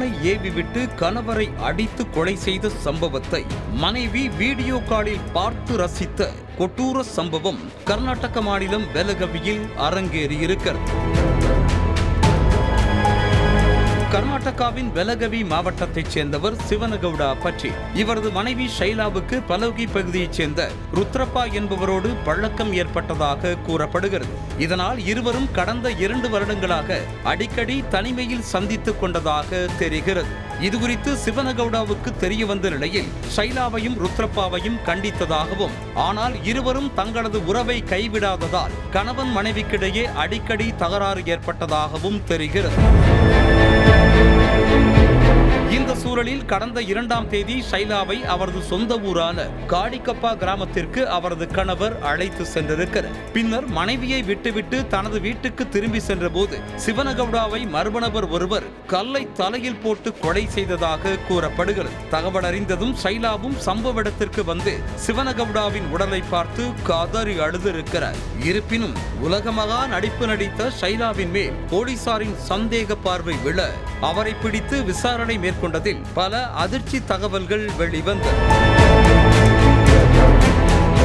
ட்ரோனை ஏவிவிட்டு கணவரை அடித்து கொலை செய்த சம்பவத்தை மனைவி வீடியோ காலில் பார்த்து ரசித்த கொடூர சம்பவம் கர்நாடக மாநிலம் பெலகவியில் அரங்கேறியிருக்கிறது. கர்நாடகாவின் பெலகவி மாவட்டத்தைச் சேர்ந்தவர் சிவனகவுடா பற்றி. இவரது மனைவி ஷைலாவுக்கு பலோகி பகுதியைச் சேர்ந்த ருத்ரப்பா என்பவரோடு பழக்கம் ஏற்பட்டதாக கூறப்படுகிறது. இதனால் இருவரும் கடந்த 2 வருடங்களாக அடிக்கடி தனிமையில் சந்தித்துக் கொண்டதாக தெரிகிறது. இதுகுறித்து சிவனகவுடாவுக்கு தெரிய வந்த நிலையில் ஷைலாவையும் ருத்ரப்பாவையும் கண்டித்ததாகவும், ஆனால் இருவரும் தங்களது உறவை கைவிடாததால் கணவன் மனைவிக்கிடையே அடிக்கடி தகராறு ஏற்பட்டதாகவும் தெரிகிறது. இந்த சூழலில் கடந்த 2ஆம் தேதி ஷைலாவை அவரது சொந்த ஊரான காடிக்கப்பா கிராமத்திற்கு அவரது கணவர் அழைத்து சென்றிருக்கிறார். பின்னர் மனைவியை விட்டுவிட்டு தனது வீட்டுக்கு திரும்பி சென்றபோது சிவனகவுடாவை மர்ம நபர் ஒருவர் கல்லை தலையில் போட்டு கொலை செய்ததாக கூறப்படுகிறது. தகவல் அறிந்ததும் ஷைலாவும் சம்பவ இடத்திற்கு வந்து சிவனகவுடாவின் உடலை பார்த்து கதறி அழுதிருக்கிறார். இருப்பினும் உலகமகா நடிப்பு நடித்த ஷைலாவின் மேல் போலீசாரின் சந்தேக பார்வை விழ அவரை பிடித்து விசாரணை மேற்கொண்டதில் பல அதிர்ச்சி தகவல்கள் வெளிவந்தன.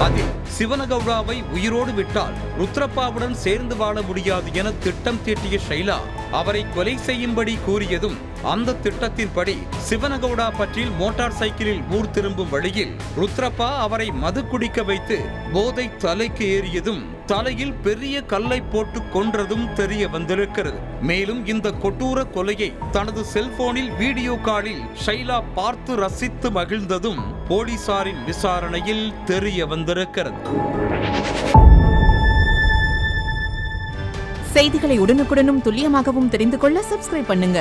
அதில் சிவனகவுடாவை உயிரோடு விட்டால் ருத்ரப்பாவுடன் சேர்ந்து வாழ முடியாது என திட்டம் தீட்டிய ஷைலா அவரை கொலை செய்யும்படி கூறியதும், அந்த திட்டத்தின்படி சிவனகவுடா பற்றில் மோட்டார் சைக்கிளில் ஊர் திரும்பும் வழியில் ருத்ரப்பா அவரை மது குடிக்க வைத்து போதை தலைக்கு ஏறியதும் தலையில் பெரிய கல்லை போட்டு கொன்றதும் தெரிய வந்திருக்கிறது. மேலும் இந்த கொடூர கொலையை தனது செல்போனில் வீடியோ காலில் ஷைலா பார்த்து ரசித்து மகிழ்ந்ததும் போலீசாரின் விசாரணையில் தெரிய வந்திருக்கிறது. செய்திகளை உடனுக்குடனும் துல்லியமாகவும் தெரிந்து கொள்ள சப்ஸ்கிரைப் பண்ணுங்க.